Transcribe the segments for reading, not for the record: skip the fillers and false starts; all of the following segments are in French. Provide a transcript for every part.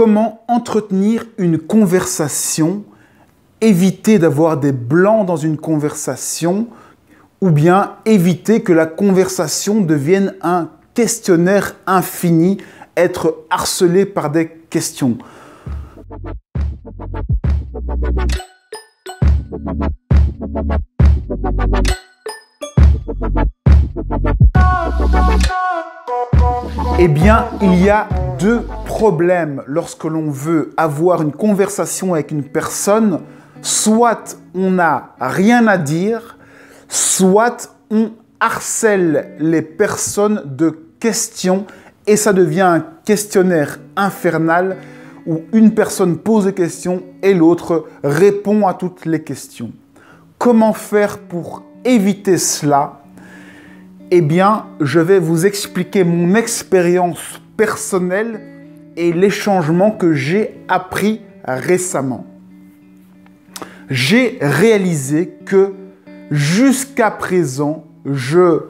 Comment entretenir une conversation, éviter d'avoir des blancs dans une conversation, ou bien éviter que la conversation devienne un questionnaire infini, être harcelé par des questions. Eh bien, il y a deux problèmes lorsque l'on veut avoir une conversation avec une personne. Soit on n'a rien à dire, soit on harcèle les personnes de questions et ça devient un questionnaire infernal où une personne pose des questions et l'autre répond à toutes les questions. Comment faire pour éviter cela ? Eh bien, je vais vous expliquer mon expérience personnelle et les changements que j'ai appris récemment. J'ai réalisé que jusqu'à présent, je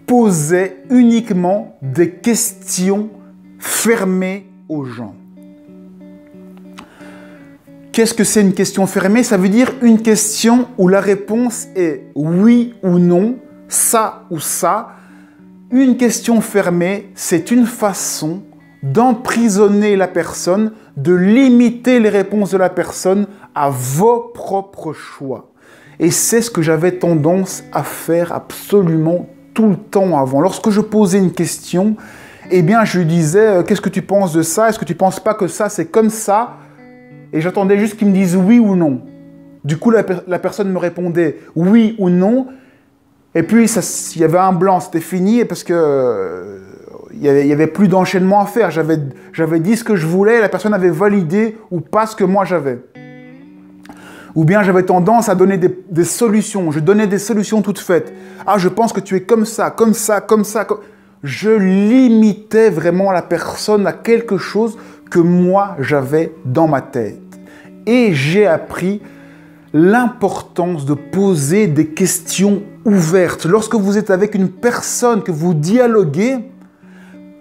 posais uniquement des questions fermées aux gens. Qu'est-ce que c'est une question fermée? Ça veut dire une question où la réponse est oui ou non, ça ou ça. Une question fermée, c'est une façon d'emprisonner la personne, de limiter les réponses de la personne à vos propres choix. Et c'est ce que j'avais tendance à faire absolument tout le temps avant. Lorsque je posais une question, eh bien, je lui disais « Qu'est-ce que tu penses de ça? Est-ce que tu ne penses pas que ça, c'est comme ça ?» Et j'attendais juste qu'il me dise oui ou non. Du coup, la personne me répondait oui ou non. Et puis, il y avait un blanc, c'était fini parce que il y avait plus d'enchaînement à faire. J'avais dit ce que je voulais, la personne avait validé ou pas ce que moi j'avais. Ou bien j'avais tendance à donner des solutions. Je donnais des solutions toutes faites. Ah, je pense que tu es comme ça, comme ça, comme ça. Je limitais vraiment la personne à quelque chose que moi j'avais dans ma tête. Et j'ai appris l'importance de poser des questions ouvertes. Lorsque vous êtes avec une personne, que vous dialoguez,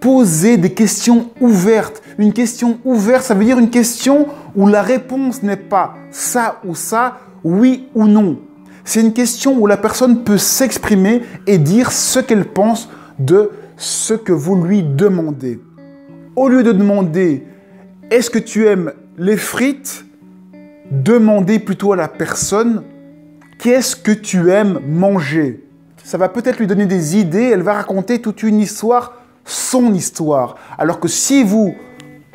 posez des questions ouvertes. Une question ouverte, ça veut dire une question où la réponse n'est pas ça ou ça, oui ou non. C'est une question où la personne peut s'exprimer et dire ce qu'elle pense de ce que vous lui demandez. Au lieu de demander « Est-ce que tu aimes les frites ?» Demandez plutôt à la personne « Qu'est-ce que tu aimes manger ?» Ça va peut-être lui donner des idées, elle va raconter toute une histoire, son histoire. Alors que si vous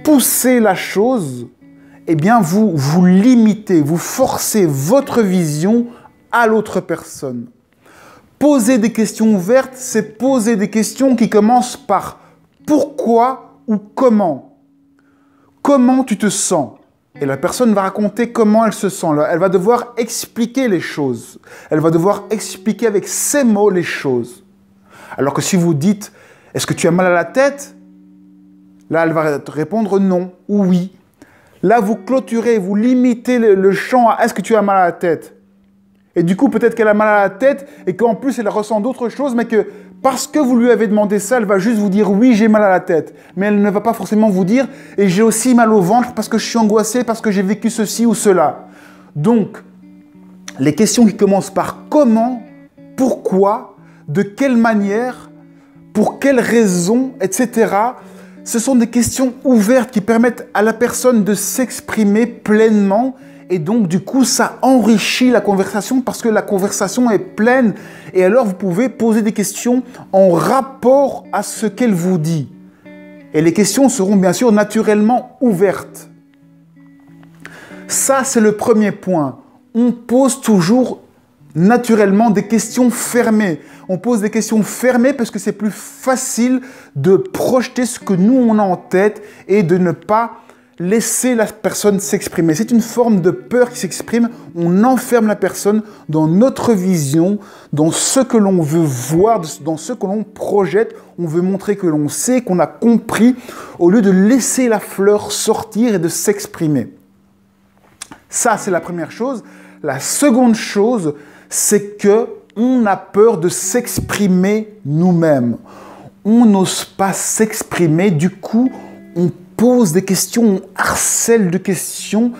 poussez la chose, eh bien vous limitez, vous forcez votre vision à l'autre personne. Poser des questions ouvertes, c'est poser des questions qui commencent par « Pourquoi » ou « Comment ». Comment tu te sens? Et la personne va raconter comment elle se sent. Elle va devoir expliquer les choses. Elle va devoir expliquer avec ses mots les choses. Alors que si vous dites « Est-ce que tu as mal à la tête ?» Là, elle va répondre « Non » ou « Oui ». Là, vous clôturez, vous limitez le champ à « Est-ce que tu as mal à la tête ?» Et du coup, peut-être qu'elle a mal à la tête et qu'en plus, elle ressent d'autres choses, mais que parce que vous lui avez demandé ça, elle va juste vous dire « Oui, j'ai mal à la tête ». Mais elle ne va pas forcément vous dire « Et j'ai aussi mal au ventre parce que je suis angoissé, parce que j'ai vécu ceci ou cela ». Donc, les questions qui commencent par « Comment »,« Pourquoi »,« De quelle manière »,« Pour quelle raison », etc. Ce sont des questions ouvertes qui permettent à la personne de s'exprimer pleinement. Et donc, du coup, ça enrichit la conversation parce que la conversation est pleine. Et alors, vous pouvez poser des questions en rapport à ce qu'elle vous dit. Et les questions seront bien sûr naturellement ouvertes. Ça, c'est le premier point. On pose toujours naturellement des questions fermées. On pose des questions fermées parce que c'est plus facile de projeter ce que nous, on a en tête et de ne pas laisser la personne s'exprimer. C'est une forme de peur qui s'exprime. On enferme la personne dans notre vision, dans ce que l'on veut voir, dans ce que l'on projette. On veut montrer que l'on sait, qu'on a compris, au lieu de laisser la fleur sortir et de s'exprimer. Ça, c'est la première chose. La seconde chose, c'est qu'on a peur de s'exprimer nous-mêmes. On n'ose pas s'exprimer, du coup, on pose des questions, on harcèle de questions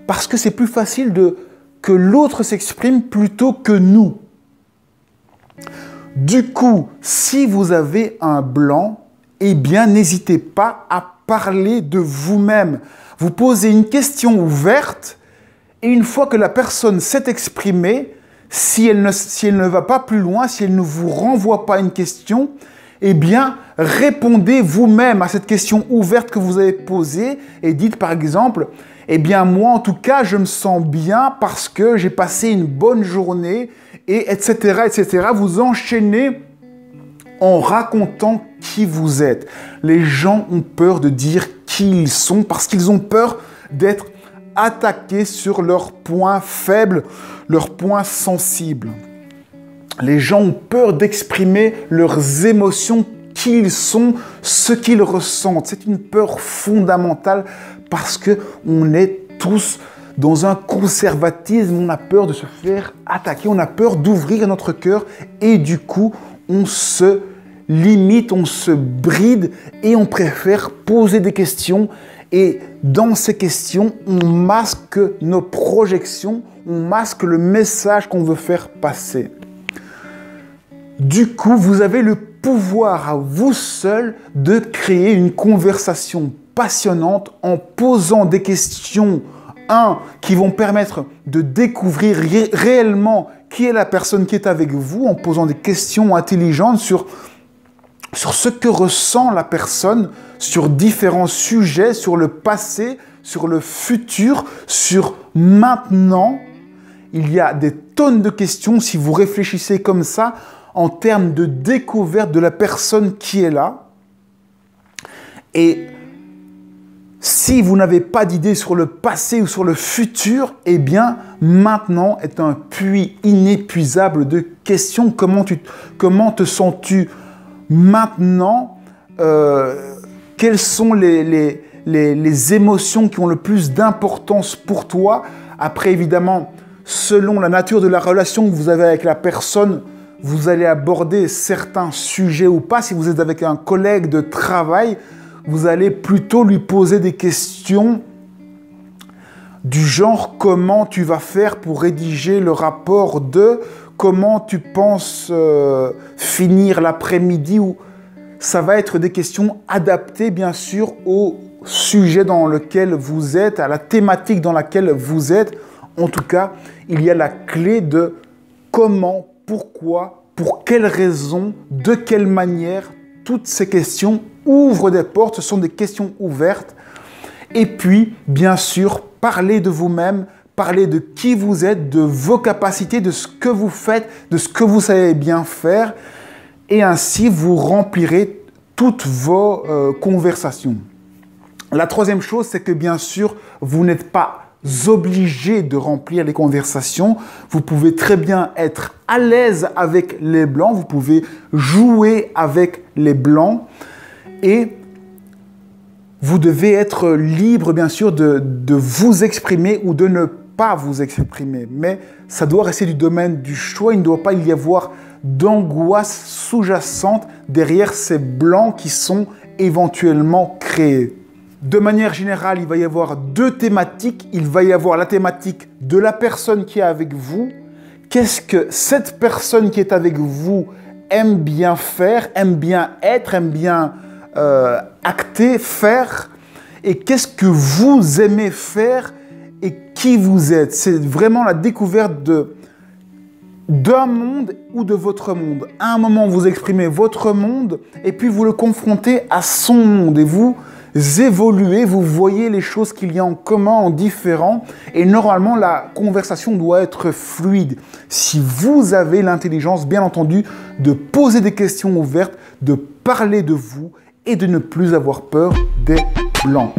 parce que c'est plus facile que l'autre s'exprime plutôt que nous. Du coup, si vous avez un blanc, eh bien, n'hésitez pas à parler de vous-même. Vous posez une question ouverte et une fois que la personne s'est exprimée, si elle ne va pas plus loin, si elle ne vous renvoie pas une question, eh bien, répondez vous-même à cette question ouverte que vous avez posée et dites par exemple, eh bien, moi en tout cas, je me sens bien parce que j'ai passé une bonne journée et etc., etc. Vous enchaînez en racontant qui vous êtes. Les gens ont peur de dire qui ils sont parce qu'ils ont peur d'être attaqués sur leurs points faibles, leurs points sensibles. Les gens ont peur d'exprimer leurs émotions, qui ils sont, ce qu'ils ressentent. C'est une peur fondamentale parce qu'on est tous dans un conservatisme, on a peur de se faire attaquer, on a peur d'ouvrir notre cœur et du coup, on se limite, on se bride et on préfère poser des questions. Et dans ces questions, on masque nos projections, on masque le message qu'on veut faire passer. Du coup, vous avez le pouvoir à vous seul de créer une conversation passionnante en posant des questions, qui vont permettre de découvrir réellement qui est la personne qui est avec vous, en posant des questions intelligentes sur ce que ressent la personne, sur différents sujets, sur le passé, sur le futur, sur maintenant. Il y a des tonnes de questions si vous réfléchissez comme ça en termes de découverte de la personne qui est là. Et si vous n'avez pas d'idée sur le passé ou sur le futur, eh bien, maintenant est un puits inépuisable de questions. Comment te sens-tu maintenant? Quelles sont les émotions qui ont le plus d'importance pour toi? Après, évidemment, selon la nature de la relation que vous avez avec la personne, vous allez aborder certains sujets ou pas. Si vous êtes avec un collègue de travail, vous allez plutôt lui poser des questions du genre comment tu vas faire pour rédiger le rapport de, comment tu penses finir l'après-midi, ou ça va être des questions adaptées bien sûr au sujet dans lequel vous êtes, à la thématique dans laquelle vous êtes. En tout cas, il y a la clé de comment, pourquoi, pour quelles raisons, de quelle manière. Toutes ces questions ouvrent des portes, ce sont des questions ouvertes. Et puis, bien sûr, parlez de vous-même, parlez de qui vous êtes, de vos capacités, de ce que vous faites, de ce que vous savez bien faire. Et ainsi, vous remplirez toutes vos conversations. La troisième chose, c'est que bien sûr, vous n'êtes pas obligé de remplir les conversations. Vous pouvez très bien être à l'aise avec les blancs, vous pouvez jouer avec les blancs et vous devez être libre bien sûr de vous exprimer ou de ne pas vous exprimer. Mais ça doit rester du domaine du choix, il ne doit pas y avoir d'angoisse sous-jacente derrière ces blancs qui sont éventuellement créés. De manière générale, il va y avoir deux thématiques. Il va y avoir la thématique de la personne qui est avec vous. Qu'est-ce que cette personne qui est avec vous aime bien faire, aime bien être, aime bien acter, faire? Et qu'est-ce que vous aimez faire et qui vous êtes? C'est vraiment la découverte d'un monde ou de votre monde. À un moment, vous exprimez votre monde et puis vous le confrontez à son monde et vous évoluez, vous voyez les choses qu'il y a en commun, en différent, et normalement la conversation doit être fluide. Si vous avez l'intelligence, bien entendu, de poser des questions ouvertes, de parler de vous et de ne plus avoir peur des blancs.